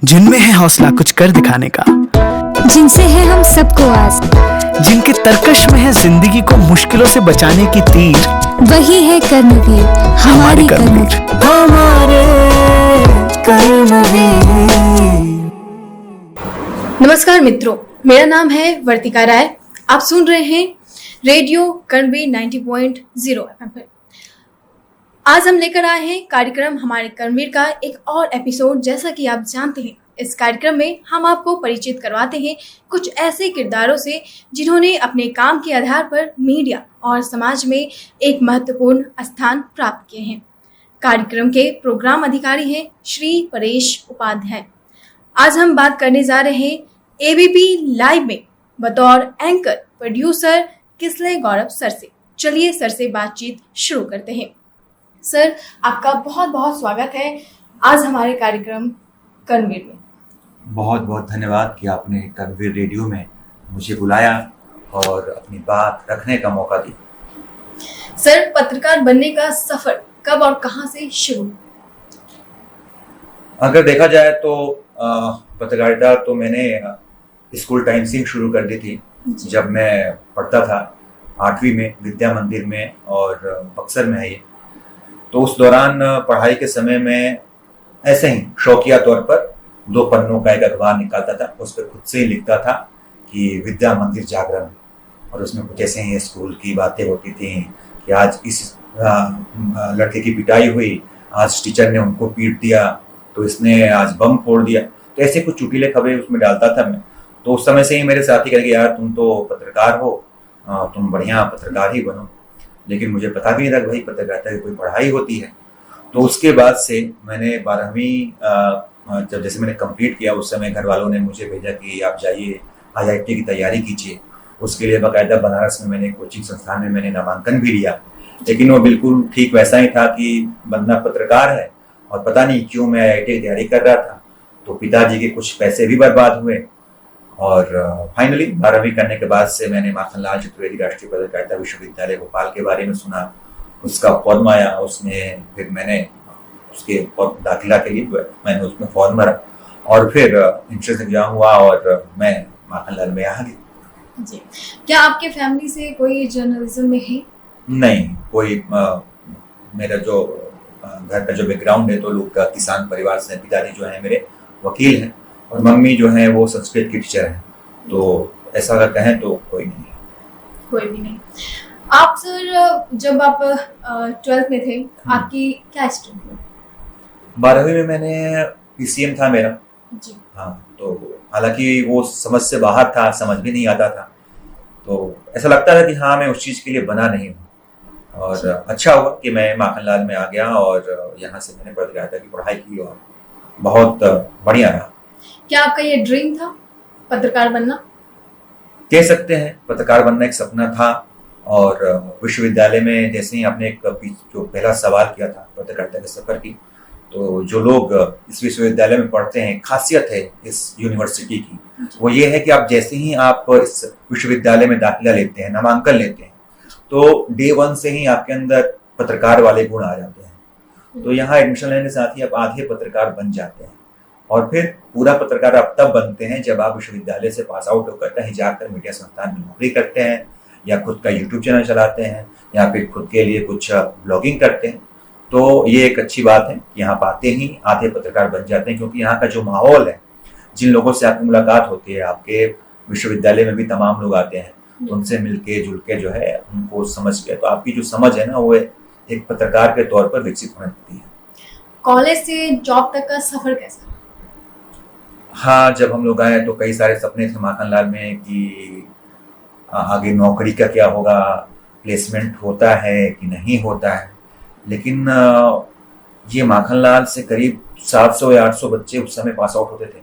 जिनमें है हौसला कुछ कर दिखाने का, जिनसे है हम सबको आस, जिनके तरकश में है जिंदगी को मुश्किलों से बचाने की तीर, वही है कर्मवीर, हमारी कर्मवीर। हमारे कर्मवीर। नमस्कार मित्रों, मेरा नाम है वर्तिका राय। आप सुन रहे हैं रेडियो कर्मवीर 90.0 FM पर। आज हम लेकर आए हैं कार्यक्रम हमारे कर्मवीर का एक और एपिसोड। जैसा कि आप जानते हैं, इस कार्यक्रम में हम आपको परिचित करवाते हैं कुछ ऐसे किरदारों से जिन्होंने अपने काम के आधार पर मीडिया और समाज में एक महत्वपूर्ण स्थान प्राप्त किए हैं। कार्यक्रम के प्रोग्राम अधिकारी हैं श्री परेश उपाध्याय। आज हम बात करने जा रहे हैं एबीपी लाइव में बतौर एंकर प्रोड्यूसर किसले गौरव सर से। चलिए सर से बातचीत शुरू करते हैं। सर, आपका बहुत बहुत स्वागत है आज हमारे कार्यक्रम कर्मवीर में। बहुत बहुत धन्यवाद कि आपने कर्मवीर रेडियो में मुझे बुलाया और अपनी बात रखने का मौका दिया। सर, पत्रकार बनने का सफर कब और कहां से शुरू? अगर देखा जाए तो पत्रकारिता तो मैंने स्कूल टाइम से ही शुरू कर दी थी। जब मैं पढ़ता था 8वीं में विद्या मंदिर में और बक्सर में है ये, तो उस दौरान पढ़ाई के समय में ऐसे ही शौकिया तौर पर 2 पन्नों का एक अखबार निकालता था। उस पर खुद से ही लिखता था कि विद्या मंदिर जागरण, और उसमें कुछ ऐसे ही स्कूल की बातें होती थी कि आज इस लड़के की पिटाई हुई, आज टीचर ने उनको पीट दिया, तो इसने आज बम फोड़ दिया। तो ऐसे कुछ चुटीले खबरें उसमें डालता था मैं। तो उस समय से ही मेरे साथी कहे यार तुम तो पत्रकार हो, तुम बढ़िया पत्रकार ही बनो। लेकिन मुझे पता भी नहीं था कि भाई पत्रकारिता की कोई पढ़ाई होती है। तो उसके बाद से मैंने 12वीं जब जैसे मैंने कंप्लीट किया, उस समय घर वालों ने मुझे भेजा कि आप जाइए आईआईटी की तैयारी कीजिए। उसके लिए बाकायदा बनारस में मैंने कोचिंग संस्थान में मैंने नामांकन भी लिया। लेकिन वो बिल्कुल ठीक वैसा ही था कि बंदा पत्रकार है, और पता नहीं क्यों मैं आईआईटी की तैयारी कर रहा था। तो पिताजी के कुछ पैसे भी बर्बाद हुए, और फाइनली 12वीं करने के बाद से मैंने माखनलाल चतुर्वेदी राष्ट्रीय पत्रकारिता विश्वविद्यालय भोपाल के बारे में सुना। उसका फॉर्म आया, उसमें फिर मैंने उसके दाखिला के लिए मैंने उसमें फॉर्म भरा, और फिर इंट्रेंस एग्जाम हुआ और मैं माखनलाल में आ गया। जी, क्या आपके फैमिली से कोई जर्नलिज्म में है? नहीं, कोई मेरा जो घर का जो बैकग्राउंड है तो लोग किसान परिवार से। पिताजी जो है मेरे वकील हैं और मम्मी जो है वो संस्कृत की टीचर है। तो ऐसा अगर कहें तो कोई नहीं है। कोई भी नहीं। आप सर, जब आप 12th में थे, आपकी क्या स्ट्रीम थी? 12वीं में मैंने पीसीएम था मेरा जी। हाँ, तो हालांकि वो समझ से बाहर था, समझ भी नहीं आता था। तो ऐसा लगता था कि हाँ मैं उस चीज के लिए बना नहीं हूँ। और अच्छा हुआ कि मैं माखनलाल में आ गया और यहाँ से मैंने पत्रकारिता की पढ़ाई की और बहुत बढ़िया रहा। क्या आपका ये ड्रीम था पत्रकार बनना? कह सकते हैं, पत्रकार बनना एक सपना था। और विश्वविद्यालय में जैसे ही आपने जो पहला सवाल किया था पत्रकारिता के सफर की, तो जो लोग इस विश्वविद्यालय में पढ़ते हैं, खासियत है इस यूनिवर्सिटी की, वो ये है कि आप जैसे ही आप इस विश्वविद्यालय में दाखिला लेते हैं, नामांकन लेते हैं, तो डे 1 से ही आपके अंदर पत्रकार वाले गुण आ जाते हैं। तो यहाँ एडमिशन लेने के साथ ही आप आधे पत्रकार बन जाते हैं। और फिर पूरा पत्रकार आप तब बनते हैं जब आप विश्वविद्यालय से पास आउट होकर कहीं जाकर मीडिया संस्थान में नौकरी करते हैं, या खुद का यूट्यूब चैनल चलाते हैं, या फिर खुद के लिए कुछ ब्लॉगिंग करते हैं। तो ये एक अच्छी बात है कि यहाँ पाते ही आधे पत्रकार बन जाते हैं, क्योंकि यहाँ का जो माहौल है, जिन लोगों से आपकी मुलाकात होती है, आपके विश्वविद्यालय में भी तमाम लोग आते हैं, तो उनसे मिलके जुल के जो है उनको समझ के, तो आपकी जो समझ है ना वो एक पत्रकार के तौर पर विकसित होने लगती है। कॉलेज से जॉब तक का सफर कैसा? हाँ, जब हम लोग आए तो कई सारे सपने थे माखनलाल में कि आगे नौकरी का क्या होगा, प्लेसमेंट होता है कि नहीं होता है। लेकिन ये माखनलाल से करीब 700 या 800 बच्चे उस समय पास आउट होते थे।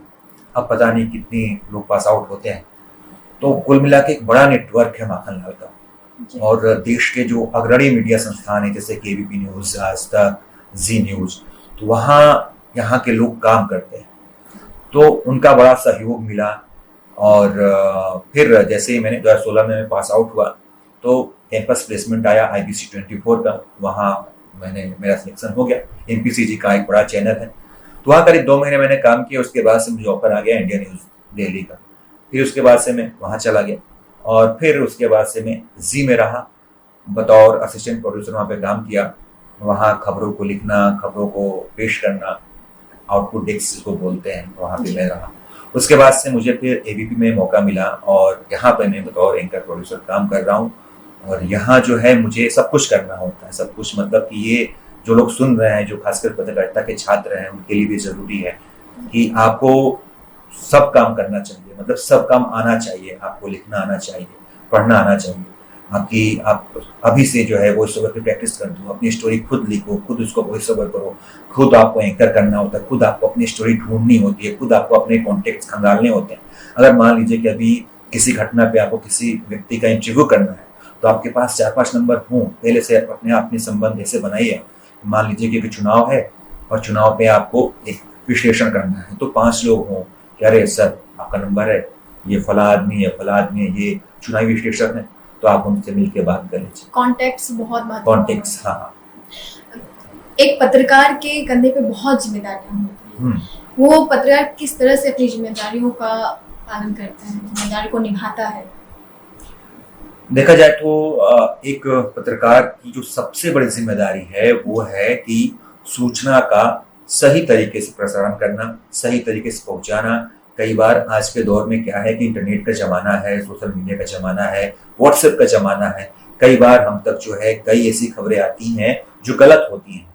अब पता नहीं कितने लोग पास आउट होते हैं। तो कुल मिला के एक बड़ा नेटवर्क है माखनलाल का। और देश के जो अग्रणी मीडिया संस्थान है जैसे केबीपी न्यूज, आज तक, जी न्यूज, तो वहाँ यहाँ के लोग काम करते हैं। तो उनका बड़ा सहयोग मिला। और फिर जैसे ही मैंने 2016 में पास आउट हुआ तो कैंपस प्लेसमेंट आया IBC 24 का, वहाँ मेरा सिलेक्शन हो गया। MPCG का एक बड़ा चैनल है, तो वहाँ करीब 2 महीने मैंने काम किया। उसके बाद से मुझे ऑफर आ गया इंडिया न्यूज़ दिल्ली का। फिर उसके बाद से मैं वहाँ चला गया और फिर उसके बाद से मैं जी में रहा, बतौर असिस्टेंट प्रोड्यूसर वहाँ पे काम किया। वहाँ खबरों को लिखना, खबरों को पेश करना, आउटपुट डेस्क जिसको बोलते हैं, वहाँ पे मैं रहा। उसके बाद से मुझे फिर एबीपी में मौका मिला और यहाँ पे मैं बतौर एंकर प्रोड्यूसर काम कर रहा हूँ। और यहाँ जो है मुझे सब कुछ करना होता है, सब कुछ मतलब कि ये जो लोग सुन रहे हैं, जो खासकर पत्रकारिता के छात्र हैं, उनके लिए भी जरूरी है कि आपको सब काम करना चाहिए, मतलब सब काम आना चाहिए। आपको लिखना आना चाहिए, पढ़ना आना चाहिए। आप अभी से जो है वॉइस ओवर की प्रैक्टिस कर दो, अपनी स्टोरी खुद लिखो, खुद उसको वॉइस ओवर करो, खुद आपको एंकर करना होता है, खुद आपको अपनी स्टोरी ढूंढनी होती है, खुद आपको अपने कॉन्टेक्ट खंगालने होते हैं। अगर मान लीजिए कि अभी किसी घटना पे आपको किसी व्यक्ति का इंटरव्यू करना है, तो आपके पास 4-5 नंबर हों, पहले से अपने संबंध ऐसे बनाइए। मान लीजिए कि चुनाव है और चुनाव पे आपको एक विश्लेषण करना है, तो 5 लोग हों कि अरे सर आपका नंबर है, ये फला आदमी है, फला आदमी है, ये चुनावी विश्लेषक है, तो आप उनसे मिलकर बात कर लीजिए। कॉन्टेक्ट्स बहुत महत्वपूर्ण कॉन्टेक्स्ट, हाँ। एक पत्रकार के कंधे पे बहुत जिम्मेदारियां होती हैं। वो पत्रकार किस तरह से अपनी जिम्मेदारियों का पालन करता है, जिम्मेदारी को निभाता है? देखा जाए तो एक पत्रकार की जो सबसे बड़ी जिम्मेदारी है वो है कि सूचना का सही तरीके से प्रसारण करना, सही तरीके से पहुंचाना। कई बार आज के दौर में क्या है कि इंटरनेट का जमाना है, सोशल मीडिया का जमाना है, व्हाट्सएप का जमाना है। कई बार हम तक जो है कई ऐसी खबरें आती हैं जो गलत होती हैं,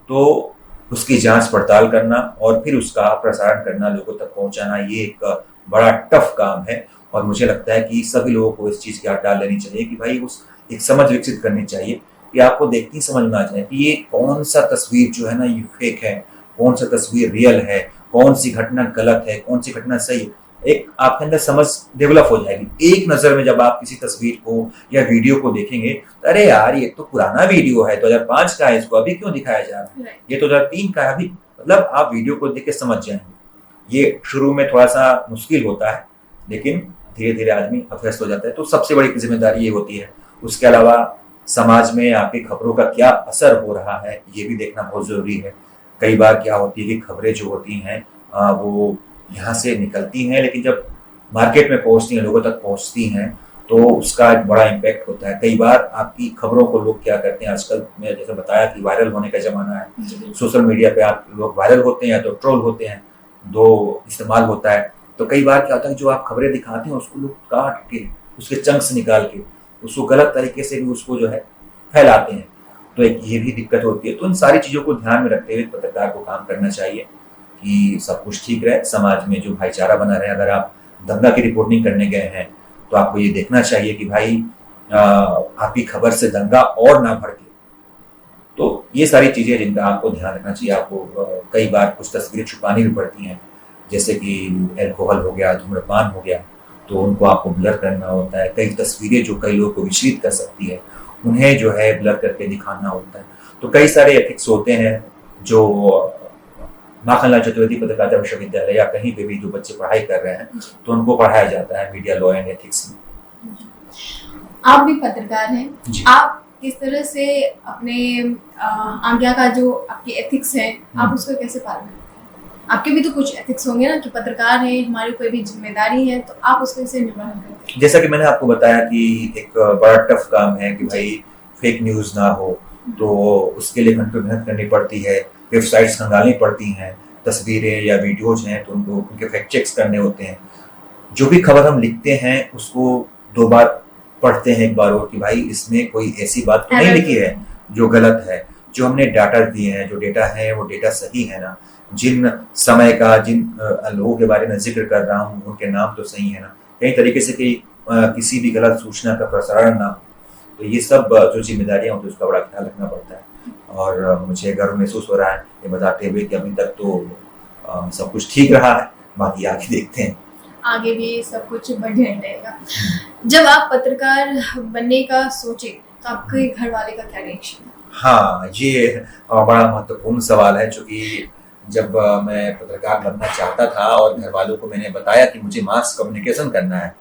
तो उसकी जांच पड़ताल करना और फिर उसका प्रसारण करना, लोगों तक पहुंचाना, ये एक बड़ा टफ काम है। और मुझे लगता है कि सभी लोगों को इस चीज की आदत डाल लेनी चाहिए कि भाई उस एक समझ विकसित करनी चाहिए कि आपको देखते ही समझ में आ जाए कि ये कौन सा तस्वीर जो है ना ये फेक है, कौन सा तस्वीर रियल है, कौन सी घटना गलत है, कौन सी घटना सही है। एक आपके अंदर समझ डेवलप हो जाएगी। एक नजर में जब आप किसी तस्वीर को या वीडियो को देखेंगे, अरे यार ये तो पुराना वीडियो है, 2005 का है, इसको अभी क्यों दिखाया जा रहा है, ये 2003 का है अभी, मतलब आप वीडियो को देख के समझ जाएंगे। ये शुरू में थोड़ा सा मुश्किल होता है, लेकिन धीरे धीरे आदमी अभ्यस्त हो जाता है। तो सबसे बड़ी जिम्मेदारी ये होती है। उसके अलावा समाज में आपकी खबरों का क्या असर हो रहा है, ये भी देखना बहुत जरूरी है। कई बार क्या होती है कि खबरें जो होती हैं वो यहाँ से निकलती हैं, लेकिन जब मार्केट में पहुंचती हैं, लोगों तक पहुंचती हैं, तो उसका एक बड़ा इम्पैक्ट होता है। कई बार आपकी खबरों को लोग क्या करते हैं, आजकल मैं जैसे बताया कि वायरल होने का जमाना है, सोशल मीडिया पे आप लोग वायरल होते हैं या तो ट्रोल होते हैं, दो इस्तेमाल होता है। तो कई बार क्या होता है, जो आप खबरें दिखाते हैं उसको लोग काट के, उसके चंक्स निकाल के, उसको गलत तरीके से भी उसको जो है फैलाते हैं। तो एक ये भी दिक्कत होती है। तो इन सारी चीजों को ध्यान में रखते हुए पत्रकार को काम करना चाहिए कि सब कुछ ठीक रहे, समाज में जो भाईचारा बना रहे। अगर आप दंगा की रिपोर्टिंग करने गए हैं तो आपको ये देखना चाहिए कि भाई आपकी खबर से दंगा और ना भड़के। तो ये सारी चीजें जिनका आपको ध्यान रखना चाहिए। आपको कई बार कुछ तस्वीरें छुपानी भी पड़ती हैं, जैसे कि एल्कोहल हो गया, धूम्रपान हो गया, तो उनको आपको ब्लर करना होता है। कई तस्वीरें जो कई लोगों को विचलित कर सकती है, उन्हें जो है ब्लर करके दिखाना होता है। तो कई सारे एथिक्स होते हैं जो माखनलाल चतुर्वेदी पत्रकारिता विश्वविद्यालय या कहीं पे भी जो बच्चे पढ़ाई कर रहे हैं तो उनको पढ़ाया जाता है मीडिया लॉ एंड एथिक्स में। आप भी पत्रकार हैं, आप किस तरह से अपने आज्ञा का जो आपकी एथिक्स है आप उसको कैसे पालन करते हैं? आपके भी तो कुछ एथिक्स होंगे ना कि पत्रकार है, हमारी कोई भी जिम्मेदारी है, तो आप उसको कैसे निर्वहन करते हैं? जैसा कि मैंने आपको बताया कि एक बड़ा टफ काम है कि भाई फेक न्यूज ना हो, तो उसके लिए घंटों मेहनत करनी पड़ती है, वेबसाइट्स खंगालनी पड़ती हैं, तस्वीरें या वीडियोज हैं तो उनको उनके फैक्ट चेक्स करने होते हैं। जो भी खबर हम लिखते हैं उसको 2 बार पढ़ते हैं, एक बार और कि भाई इसमें कोई ऐसी बात तो नहीं लिखी है जो गलत है। जो हमने डाटा दिए हैं, जो डेटा है वो डेटा सही है ना, जिन समय का जिन लोगों के बारे में जिक्र कर रहा हूँ उनके नाम तो सही है ना, कई तरीके से किसी भी गलत सूचना का प्रसारण ना हो। तो ये सब जो जिम्मेदारियां होती है उसका बड़ा ख्याल रखना पड़ता है। और मुझे गर्व महसूस हो रहा है ये बताते हुए कि अभी तक तो सब कुछ ठीक रहा है, बाकी आगे देखते हैं, आगे भी सब कुछ बढ़िया रहेगा। जब आप पत्रकार बनने का सोचे तो आपके घर वाले का क्या रिएक्शन? हाँ, ये बड़ा महत्वपूर्ण सवाल है, क्योंकि जब मैं पत्रकार बनना चाहता था और घर वालों को मैंने बताया कि मुझे मास कम्युनिकेशन करना है,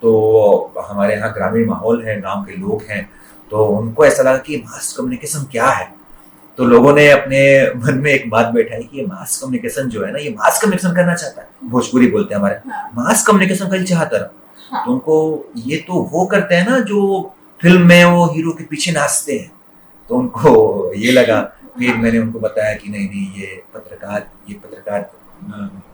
तो हमारे यहाँ ग्रामीण माहौल है, गांव के लोग हैं, तो उनको ऐसा लगा कि मास कम्युनिकेशन क्या है। तो लोगों ने अपने मन में एक बात बैठाई कि ये मास कम्युनिकेशन जो है ना, ये मास कम्युनिकेशन करना चाहता है, भोजपुरी बोलते हैं हमारे, मास कम्युनिकेशन करना चाहता रहा। तो उनको ये तो वो करते हैं ना जो फिल्म में वो हीरो के पीछे नाचते हैं, तो उनको ये लगा। फिर मैंने उनको बताया कि नहीं नहीं, ये पत्रकार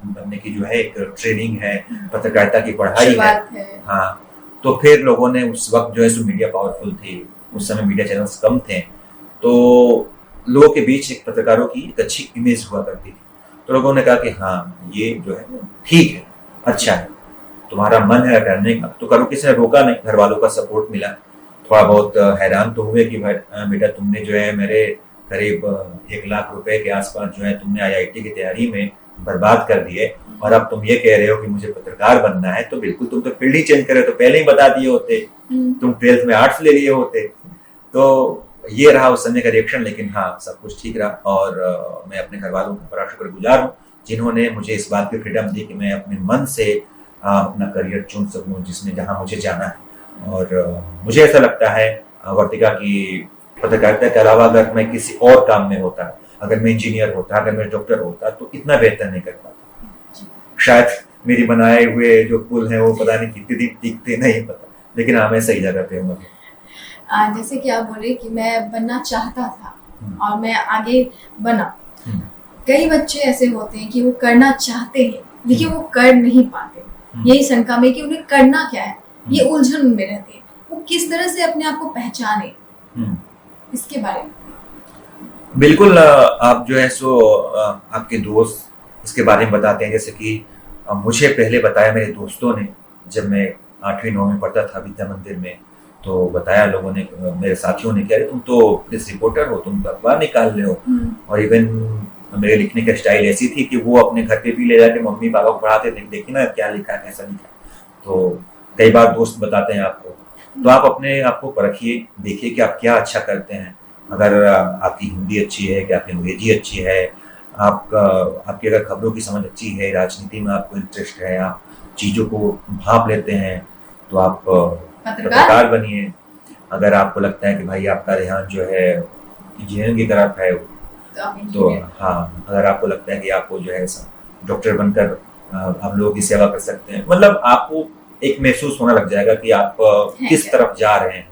बनने की जो है एक ट्रेनिंग है, पत्रकारिता की पढ़ाई है। हाँ, तो फिर लोगों ने उस वक्त जो है सो मीडिया पावरफुल थी, उस समय मीडिया चैनल्स कम थे, तो लोगों के बीच एक पत्रकारों की एक अच्छी इमेज हुआ करती थी। तो लोगों ने कहा कि हाँ ये जो है ठीक है, अच्छा है, तुम्हारा मन है करने का तो करो। किसी ने रोका नहीं, घर वालों का सपोर्ट मिला। थोड़ा बहुत हैरान तो हुए कि बेटा तुमने जो है मेरे करीब 1 लाख रुपए के आसपास जो है तुमने IIT की तैयारी में बर्बाद कर दिए, और अब तुम ये कह रहे हो कि मुझे पत्रकार बनना है। तो बिल्कुल तुम तो फील्ड ही चेंज करे, तो पहले ही बता दिए होते, तुम 12th में आर्ट्स ले लिए होते। तो ये रहा उस समय का रिएक्शन, लेकिन हाँ सब कुछ ठीक रहा। और मैं अपने घर वालों का बड़ा शुक्रगुजार हूँ जिन्होंने मुझे इस बात की फ्रीडम दी कि मैं अपने मन से अपना करियर चुन सकूँ जिसमें जहाँ मुझे जाना है। और मुझे ऐसा लगता है वर्तिका की पत्रकारिता के अलावा अगर मैं किसी और काम में होता, अगर मैं इंजीनियर होता, अगर मैं डॉक्टर होता, तो इतना बेहतर नहीं कर पाता। शायद मेरी बनाए हुए जो पुल हैं वो पता नहीं कितने दिन टिकते, नहीं पता, लेकिन हाँ मैं सही जगह पे हूँ। जैसे कि आप बोले कि मैं बनना चाहता था और मैं आगे बना। कई बच्चे ऐसे होते हैं कि वो करना चाहते हैं लेकिन वो कर नहीं पाते, यही शंका में कि उन्हें करना क्या है, ये उलझन उनमें रहती है। वो किस तरह से अपने आप को पहचाने, इसके बारे में। बिल्कुल, आप जो है सो आपके दोस्त इसके बारे में बताते हैं। जैसे कि मुझे पहले बताया मेरे दोस्तों ने, जब मैं 8वीं 9वीं में पढ़ता था विद्या मंदिर में, तो बताया लोगों ने, मेरे साथियों ने, कह रहे तुम तो प्रेस रिपोर्टर हो, तुम तो अखबार निकाल रहे हो। और इवन मेरे लिखने का स्टाइल ऐसी थी कि वो अपने घर पे भी ले जाके मम्मी पापा को पढ़ाते थे, देखिए ना क्या लिखा है, कैसा लिखा है। तो कई बार दोस्त बताते हैं आपको, तो आप अपने आप को परखिए, देखिए कि आप क्या अच्छा करते हैं। अगर आपकी हिंदी अच्छी है, कि आपकी अंग्रेजी अच्छी है, आपकी अगर खबरों की समझ अच्छी है, राजनीति में आपको इंटरेस्ट है, आप चीज़ों को भाप लेते हैं, तो आप पत्रकार बनिए। अगर आपको लगता है कि भाई आपका ध्यान जो है इंजीनियरिंग की तरफ है, तो हाँ, अगर आपको लगता है कि आपको जो है डॉक्टर बनकर आप लोगों की सेवा कर सकते हैं, मतलब आपको एक महसूस होने लग जाएगा कि आप किस तरफ जा रहे हैं।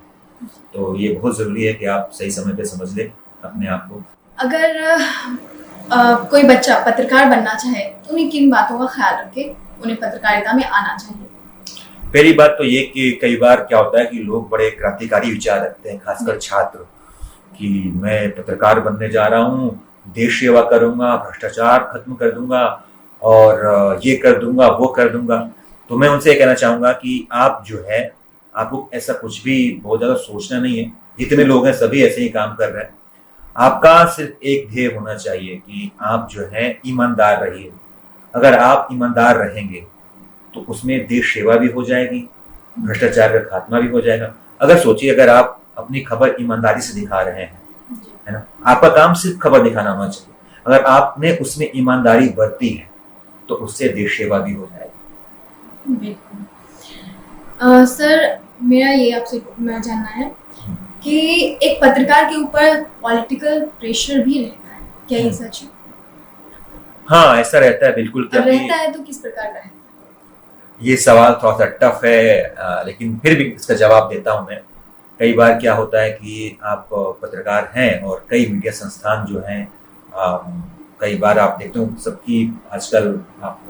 तो ये बहुत जरूरी है कि आप सही समय पे समझ लें अपने आप को। अगर कोई बच्चा पत्रकार बनना चाहे तो उन्हें किन बातों का ख्याल रखे, उन्हें पत्रकारिता में आना चाहिए? पहली बात तो ये कि कई बार क्या होता है कि लोग बड़े क्रांतिकारी विचार रखते हैं, खासकर छात्र, कि मैं पत्रकार बनने जा रहा हूँ, देश सेवा करूंगा, भ्रष्टाचार खत्म कर दूंगा और ये कर दूंगा, वो कर दूंगा। तो मैं उनसे कहना चाहूंगा कि आप जो है, आपको ऐसा कुछ भी बहुत ज्यादा सोचना नहीं है। जितने लोग हैं सभी ऐसे ही काम कर रहे हैं। आपका सिर्फ एक ध्येय होना चाहिए कि आप जो है ईमानदार रहिए। अगर आप ईमानदार रहेंगे तो उसमें देश सेवा भी हो जाएगी, भ्रष्टाचार का खात्मा भी हो जाएगा। अगर सोचिए, अगर आप अपनी खबर ईमानदारी से दिखा रहे हैं, है ना, आपका काम सिर्फ खबर दिखाना होना चाहिए। अगर आपने उसमें ईमानदारी बरती है तो उससे देश सेवा भी हो जाएगी। बिल्कुल। सर, मेरा ये आपसे जानना है कि एक पत्रकार के ऊपर पॉलिटिकल प्रेशर भी रहता है, क्या ये सच है? हाँ, ऐसा रहता है बिल्कुल। रहता है तो किस प्रकार का है? ये सवाल थोड़ा सा टफ है, लेकिन फिर भी इसका जवाब देता हूं मैं। कई बार क्या होता है कि आप पत्रकार हैं और कई मीडिया संस्थान जो हैं, कई बार आप देखते हो सबकी आजकल, आप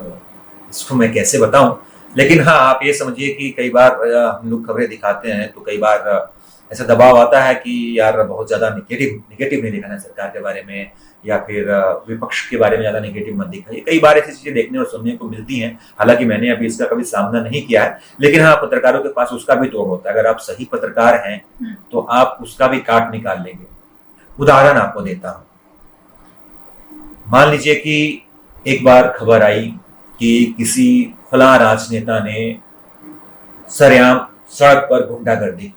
इसको मैं कैसे बताऊं, लेकिन हाँ आप ये समझिए कि कई बार हम लोग खबरें दिखाते हैं तो कई बार ऐसा दबाव आता है कि यार बहुत ज्यादा निगेटिव नहीं दिखाना सरकार के बारे में, या फिर विपक्ष के बारे में ज्यादा निगेटिव मत दिखाइए। कई बार ऐसी चीजें देखने और सुनने को मिलती हैं। हालांकि मैंने अभी इसका कभी सामना नहीं किया है, लेकिन हाँ पत्रकारों के पास उसका भी तोड़ होता है। अगर आप सही पत्रकार हैं तो आप उसका भी काट निकाल लेंगे। उदाहरण आपको देता हूं। मान लीजिए कि एक बार खबर आई कि किसी फलां राजनेता ने सरेआम सड़क पर गुंडागर्दी।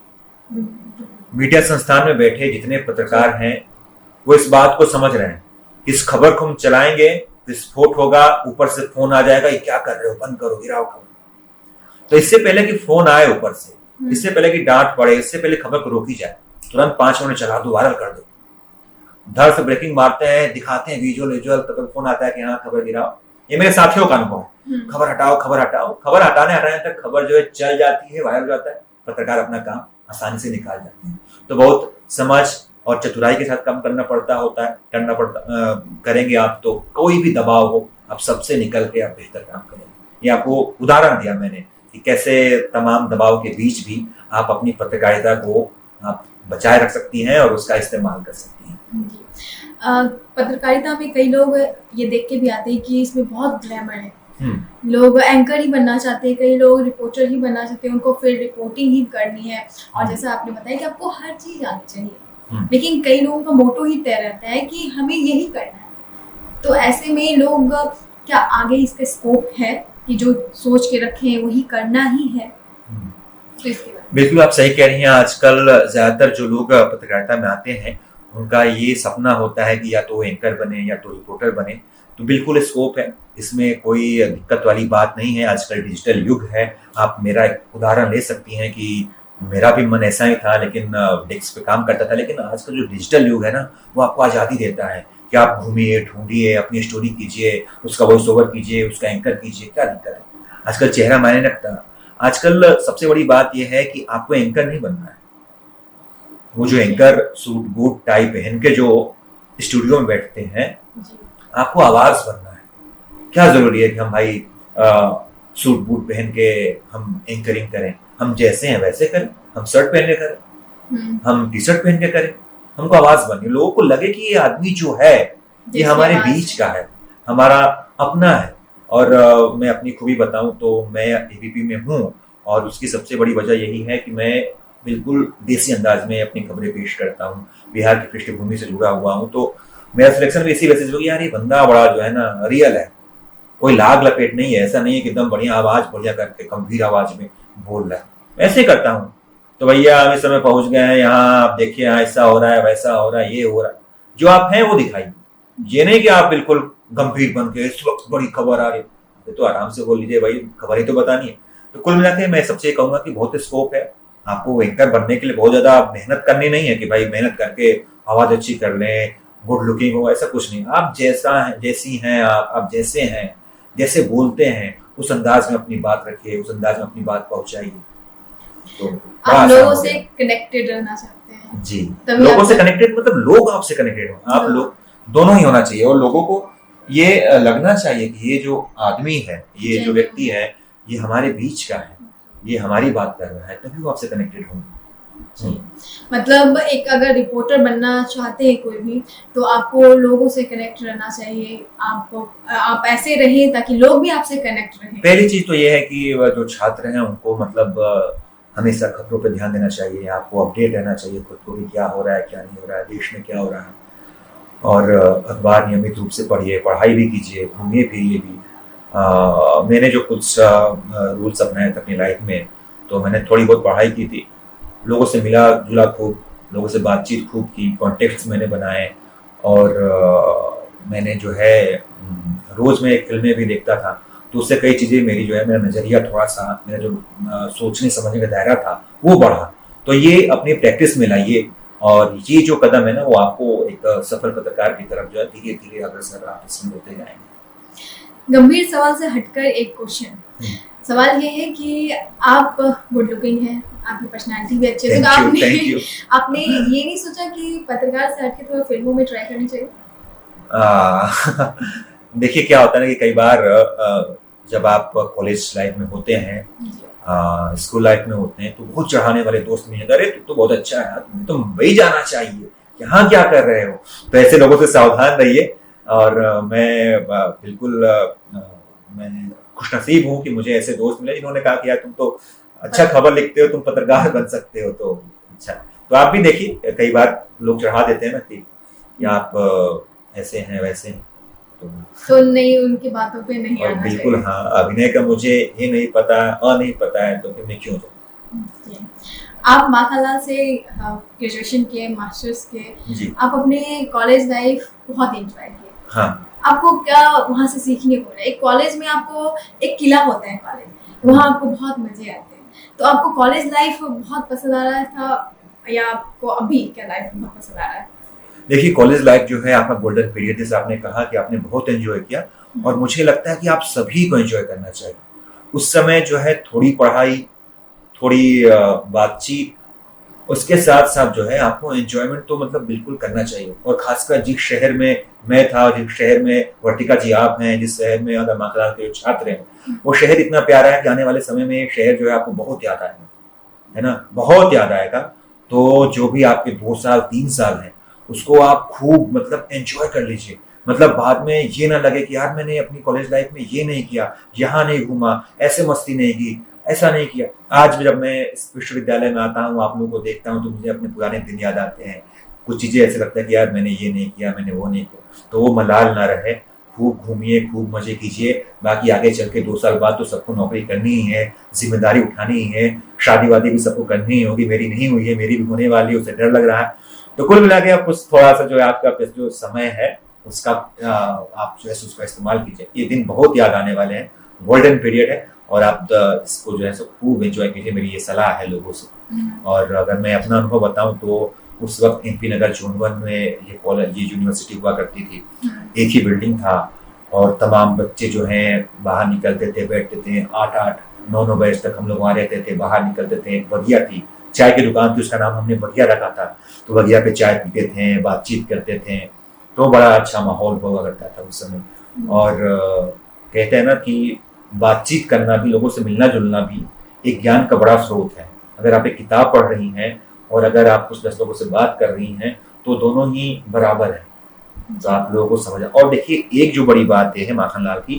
मीडिया संस्थान में बैठे जितने पत्रकार हैं वो इस बात को समझ रहे हैं, इस खबर को हम चलाएंगे, विस्फोट होगा, ऊपर से फोन आ जाएगा, ये क्या कर रहे हो, बंद करो, गिराओ खबर। तो इससे पहले कि फोन आए ऊपर से, इससे पहले कि डांट पड़े, इससे पहले खबर को रोकी जाए, तुरंत 5 मिनट चला दो, वायरल कर दो। धड़ से ब्रेकिंग मारते हैं, दिखाते हैं विजुअल, तब फोन आता है कि हाँ खबर गिराओ। ये मेरे साथियों का अनुभव है। खबर हटाओ, खबर हटाने तक खबर जो है चल जाती है, वायरल हो जाता है, पत्रकार अपना काम आसानी से निकाल जाते हैं। तो बहुत समझ और चतुराई के साथ काम करना करेंगे आप तो कोई भी दबाव हो, आप सबसे निकल के आप बेहतर काम करेंगे। ये आपको उदाहरण दिया मैंने कि कैसे तमाम दबाव के बीच भी आप अपनी पत्रकारिता को आप बचाए रख सकती हैं और उसका इस्तेमाल कर सकती हैं। पत्रकारिता में कई लोग ये देख के भी आते हैं कि इसमें बहुत ग्लैमर है, लोग एंकर ही बनना चाहते हैं, कई लोग रिपोर्टर ही बनना चाहते हैं, उनको फिर रिपोर्टिंग ही करनी है। और जैसा आपने बताया कि आपको हर चीज आनी चाहिए, लेकिन कई लोगों का मोटो ही तय रहता है कि हमें यही करना है। तो ऐसे में लोग क्या आगे इसका स्कोप है कि जो सोच के रखे वही करना ही है? तो इसके बारे में बिल्कुल आप सही कह रही हैं। आजकल ज्यादातर जो लोग पत्रकारिता में आते हैं उनका ये सपना होता है कि या तो एंकर बने या तो रिपोर्टर बने। तो बिल्कुल स्कोप है, इसमें कोई दिक्कत वाली बात नहीं है। आजकल डिजिटल युग है। आप मेरा एक उदाहरण ले सकती हैं कि मेरा भी मन ऐसा ही था, लेकिन डेस्क पे काम करता था। लेकिन आजकल जो डिजिटल युग है ना, वो आपको आज़ादी देता है कि आप घूमिए, ढूंढिए, अपनी स्टोरी कीजिए, उसका वॉइस ओवर कीजिए, उसका एंकर कीजिए, क्या दिक्कत है। आजकल चेहरा मायने रखता। आजकल सबसे बड़ी बात यह है कि आपको एंकर नहीं बनना है। वो जो एंकर सूट बूट टाई पहन के जो स्टूडियो में बैठते हैं, आपको आवाज बनना है। क्या जरूरी है कि हम भाई सूट बूट पहन के हम एंकरिंग करें? हम जैसे हैं वैसे करें, हम शर्ट पहन के करें, हम टी शर्ट पहन के करें। हमको आवाज बननी, लोगों को लगे कि ये आदमी जो है ये हमारे बीच का है, हमारा अपना है। और मैं अपनी खूबी बताऊं तो मैं एबीपी में हूं, और उसकी सबसे बड़ी वजह यही है कि मैं बिल्कुल देसी अंदाज में अपनी खबरें पेश करता हूं, बिहार की पृष्ठभूमि से जुड़ा हुआ हूं। तो मेरा सिलेक्शन भी इसी वजह से, यार ये बंदा बड़ा जो है ना रियल है, कोई लाग लपेट नहीं है। ऐसा नहीं है कि एकदम बढ़िया आवाज बढ़िया करके गंभीर आवाज में बोल रहा है, ऐसे करता हूँ। तो भैया हम इस समय पहुंच गए हैं यहाँ, आप देखिए ऐसा हो रहा है, वैसा हो रहा है, ये हो रहा है। जो आप हैं वो दिखाइए। ये नहीं कि आप बिल्कुल गंभीर बन के इस वक्त बड़ी खबर आ रही है, तो आराम से बोल लीजिए, भाई खबर ही तो बतानी है। तो कुल मिला के मैं सबसे कहूंगा कि बहुत स्कोप है। आपको एंकर बनने के लिए बहुत ज्यादा मेहनत करनी नहीं है कि भाई मेहनत करके आवाज अच्छी कर लें, गुड लुकिंग हो, ऐसा कुछ नहीं। आप जैसा है, जैसी हैं आप जैसे हैं, जैसे बोलते हैं, उस अंदाज में अपनी बात रखिए, उस अंदाज में अपनी बात पहुंचाइए। तो आप लोगों से कनेक्टेड रहना चाहते हैं जी, लोगों से कनेक्टेड मतलब लोग आपसे कनेक्टेड हो, आप लोग दोनों ही होना चाहिए। और लोगों को ये लगना चाहिए कि ये जो आदमी है, ये जो व्यक्ति है, ये हमारे बीच का है, ये हमारी बात कर रहा है, तभी वो आपसे कनेक्टेड होंगे। मतलब एक अगर रिपोर्टर बनना चाहते हैं कोई भी, तो आपको लोगों से कनेक्ट रहना चाहिए। आप ऐसे रहें ताकि लोग भी आपसे कनेक्ट रहें। पहली चीज तो ये है कि जो छात्र हैं उनको मतलब हमेशा खबरों पे ध्यान देना चाहिए। आपको अपडेट रहना चाहिए खुद को भी, क्या हो रहा है, क्या नहीं हो रहा है, देश में क्या हो रहा है। और अखबार नियमित रूप से पढ़िए, पढ़ाई भी कीजिए, घूमिए फिरिए भी। मैंने जो कुछ रूल्स अपनाए थे अपनी लाइफ में, तो मैंने थोड़ी बहुत पढ़ाई की थी, लोगों से मिला जुला खूब, लोगों से बातचीत खूब की, कॉन्टेक्ट्स मैंने बनाए। और मैंने जो है रोज मैं फिल्में भी देखता था, तो उससे कई चीज़ें मेरी जो है, मेरा नज़रिया थोड़ा सा, मेरा जो सोचने समझने का दायरा था वो बढ़ा। तो ये अपनी प्रैक्टिस में लाइए, और ये जो कदम है ना, वो आपको एक सफल पत्रकार की तरफ जो है धीरे धीरे अग्रसर आप इसमें होते जाएंगे। गंभीर सवाल से हटकर एक क्वेश्चन, सवाल ये है कि आप गुड लुकिंग हैं, आपकी पर्सनालिटी भी अच्छी है, तो आपने ये नहीं सोचा कि पत्रकार से हटके थोड़ा फिल्मों में ट्राई करनी चाहिए? देखिए क्या होता है ना कि कई बार जब आप कॉलेज लाइफ में होते हैं, स्कूल लाइफ में होते हैं, तो बहुत चढ़ाने वाले दोस्त मिल जाते हैं, अरे तू तो बहुत अच्छा है, तुम्हें तो मुंबई जाना चाहिए, यहाँ क्या कर रहे हो। तो ऐसे लोगों से सावधान रहिए। और मैं बिल्कुल मैं खुशनसीब हूँ कि मुझे ऐसे दोस्त मिले जिन्होंने कहा कि यार तुम तो अच्छा खबर लिखते हो, तुम पत्रकार बन सकते हो। तो अच्छा, तो आप भी देखिए, कई बार लोग चढ़ा देते हैं ना कि आप ऐसे हैं वैसे हैं, तो नहीं, उनकी बातों पे नहीं आना बिल्कुल चाहिए। हाँ, अभिनय का मुझे ये नहीं पता, नहीं पता है, तो फिर मैं क्यों जाऊँ। आप माखालाल से ग्रेजुएशन किए, मास्टर्स किए, आप अपने कॉलेज लाइफ बहुत एंजॉय किए। हाँ। आपको क्या वहाँ से सीखने को मिला? एक कॉलेज में आपको एक किला होता है कॉलेज, वहाँ आपको बहुत मजे आते हैं। तो आपको कॉलेज लाइफ बहुत पसंद आ रहा था, या आपको अभी क्या लाइफ बहुत पसंद आ रहा है? देखिए, कॉलेज लाइफ जो है आपका गोल्डन पीरियड, जैसे आपने कहा कि आपने बहुत एंजॉय किया, और मुझे लगता है कि आप सभी को एंजॉय करना चाहिए। उस समय जो है थोड़ी पढ़ाई, थोड़ी बातचीत, उसके साथ साथ जो है आपको एंजॉयमेंट तो मतलब बिल्कुल करना चाहिए। और खासकर जिस शहर में मैं था, जिस शहर में वर्तिका जी आप हैं, जिस शहर में अगर माखनलाल के छात्र हैं, वो शहर इतना प्यारा है कि आने वाले समय में शहर जो है आपको बहुत याद आएगा, है ना, बहुत याद आएगा। तो जो भी आपके 2 साल 3 साल हैं, उसको आप खूब मतलब एंजॉय कर लीजिए। मतलब बाद में ये ना लगे कि यार मैंने अपनी कॉलेज लाइफ में ये नहीं किया, यहाँ नहीं घूमा, ऐसे मस्ती नहीं की, ऐसा नहीं किया। आज जब मैं इस विश्वविद्यालय में आता हूँ, आप लोगों को देखता हूँ, तो मुझे अपने पुराने दिन याद आते हैं। कुछ चीजें ऐसे लगता है कि यार मैंने ये नहीं किया, मैंने वो नहीं किया। तो वो मलाल ना रहे, खूब घूमिए, खूब मजे कीजिए। बाकी आगे चल के 2 साल बाद तो सबको नौकरी करनी ही है, जिम्मेदारी उठानी ही है, शादी वादी भी सबको करनी ही होगी। मेरी नहीं हुई है, मेरी भी होने वाली है, उससे डर लग रहा है। तो कुल मिला के आप कुछ थोड़ा सा जो है आपका जो समय है उसका आप जो है उसका इस्तेमाल कीजिए। ये दिन बहुत याद आने वाले हैं, गोल्डन पीरियड है, और आप इसको जो है सो खूब एंजॉय कीजिए। मेरी ये सलाह है लोगों से। और अगर मैं अपना अनुभव बताऊं तो उस वक्त MP नगर जोन 1 में ये कॉलेज, ये यूनिवर्सिटी हुआ करती थी। एक ही बिल्डिंग था, और तमाम बच्चे जो हैं बाहर निकलते थे, बैठते थे, 8-8 9-9 बजे तक हम लोग वहाँ रहते थे, बाहर निकलते थे। एक बगिया थी, चाय की दुकान थी, उसका नाम हमने बगिया रखा था। तो बगिया पे चाय पीते थे, बातचीत करते थे, तो बड़ा अच्छा माहौल हुआ करता था उस समय। और कहते हैं ना कि बातचीत करना भी, लोगों से मिलना जुलना भी एक ज्ञान का बड़ा स्रोत है। अगर आप एक किताब पढ़ रही हैं और अगर आप कुछ 10 लोगों से बात कर रही हैं, तो दोनों ही बराबर है। तो आप लोगों को समझ। और देखिए, एक जो बड़ी बात है माखनलाल की,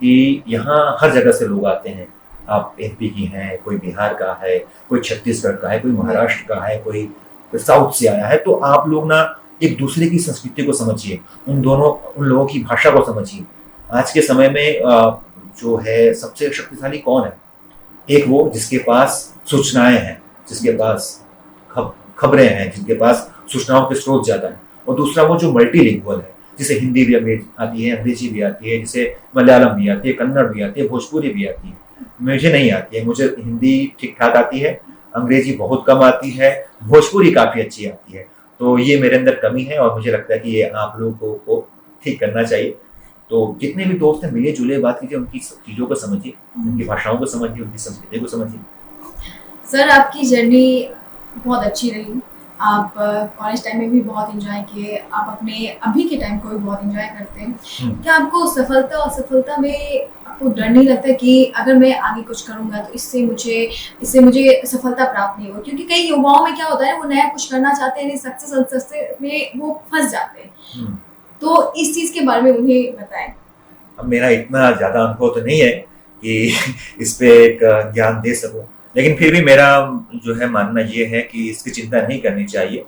कि यहाँ हर जगह से लोग आते हैं। आप MP की हैं, कोई बिहार का है, कोई छत्तीसगढ़ का है, कोई महाराष्ट्र का है, कोई साउथ से आया है। तो आप लोग ना एक दूसरे की संस्कृति को समझिए, उन लोगों की भाषा को समझिए। आज के समय में जो है सबसे शक्तिशाली कौन है? एक वो जिसके पास सूचनाएं हैं, जिसके पास खबरें हैं, जिसके पास सूचनाओं के स्रोत ज्यादा है। और दूसरा वो जो मल्टीलिंगुअल है, जिसे हिंदी भी आती है, अंग्रेजी भी आती है, जिसे मलयालम भी आती है, कन्नड़ भी आती है, भोजपुरी भी आती है। मुझे नहीं आती है, मुझे हिंदी ठीक ठाक आती है, अंग्रेजी बहुत कम आती है, भोजपुरी काफी अच्छी आती है। तो ये मेरे अंदर कमी है, और मुझे लगता है कि ये आप लोगों को ठीक करना चाहिए। तो जितने भी दोस्त हैं, मिले जुले बात कीजिए, उनकी चीजों को समझिए, उनकी भाषाओं को समझिए, उनकी संस्कृति को समझिए। सर, आपकी जर्नी बहुत अच्छी रही। आप कॉलेज टाइम में भी बहुत एंजॉय किए, आप अपने अभी के टाइम को भी बहुत एंजॉय करते हैं। क्या आपको सफलता और असफलता में आपको डर नहीं लगता कि अगर मैं आगे कुछ करूंगा तो इससे मुझे सफलता प्राप्त नहीं हो? क्योंकि कई युवाओं में क्या होता है, वो नया कुछ करना चाहते हैं, सक्सेस में वो फंस जाते हैं। तो इस चीज के बारे में उन्हें बताएं। अब मेरा इतना ज्यादा अनुभव तो नहीं है कि इस पे एक ज्ञान दे सकूं, लेकिन फिर भी मेरा जो है मानना ये है कि इसकी चिंता नहीं करनी चाहिए,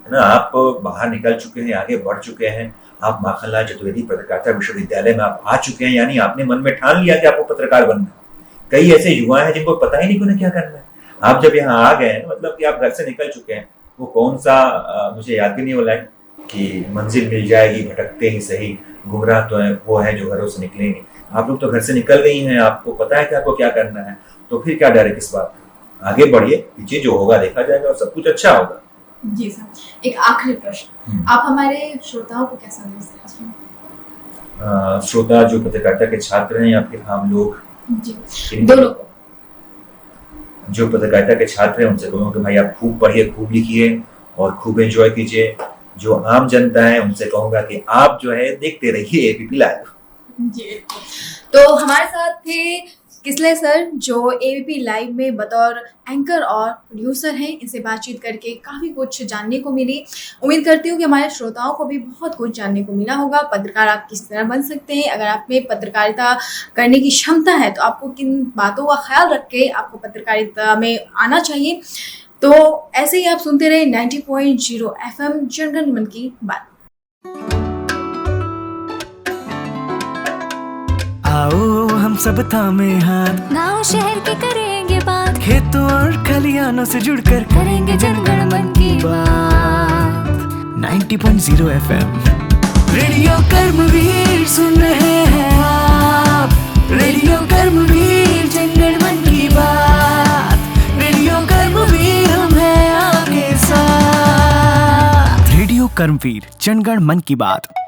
है ना। आप बाहर निकल चुके हैं, आगे बढ़ चुके हैं, आप माखनलाल चतुर्वेदी पत्रकारिता विश्वविद्यालय में आप आ चुके हैं, यानी आपने मन में ठान लिया कि आपको पत्रकार बनना है। कई ऐसे युवा हैं जिनको पता ही नहीं कि उन्हें क्या करना है। आप जब यहाँ आ गए हैं, मतलब कि आप घर से निकल चुके हैं। वो कौन सा मुझे याद भी नहीं हो रहा है कि मंजिल मिल जाएगी भटकते ही सही, गुमराह तो है वो है जो घरों से निकलेंगे। आप लोग तो घर से निकल गई हैं, आपको पता है कि आपको क्या करना है, तो फिर क्या डर है किस बात का? आगे बढ़िए, पीछे जो होगा देखा जाएगा, और सब कुछ अच्छा होगा। जी सर, एक आखिरी प्रश्न, आप हमारे श्रोताओं को क्या संदेश देना चाहेंगे? श्रोता जो पत्रकारिता के छात्र हैं, या फिर हम लोग? जी, दोनों को। जो पत्रकारिता के छात्र हैं उनसे कहूँगा कि भाई आप खूब पढ़िए, खूब लिखिए और खूब एंजॉय कीजिए। जो आम जनता है उनसे कहूंगा कि आप जो है देखते रहिए ABP लाइव। जी, तो हमारे साथ थे किसले सर, जो ABP लाइव में बतौर एंकर और प्रोड्यूसर हैं। इनसे बातचीत करके काफ़ी कुछ जानने को मिली। उम्मीद करती हूँ कि हमारे श्रोताओं को भी बहुत कुछ जानने को मिला होगा। पत्रकार आप किस तरह बन सकते हैं, अगर आप में पत्रकारिता करने की क्षमता है तो आपको किन बातों का ख्याल रख के आपको पत्रकारिता में आना चाहिए। तो ऐसे ही आप सुनते रहे 90.0 FM जनगण मन की बात। आओ हम सब थामे हाथ, गांव शहर के करेंगे बात, खेतों और खलियानों से जुड़कर करेंगे जनगण मन की बात। 90.0 FM रेडियो कर्मवीर सुन रहे हैं आप, रेडियो कर्मवीर जनगण मन की बात, रेडियो कर्मवीर हम हैं आपके साथ। रेडियो कर्मवीर जनगण मन की बात।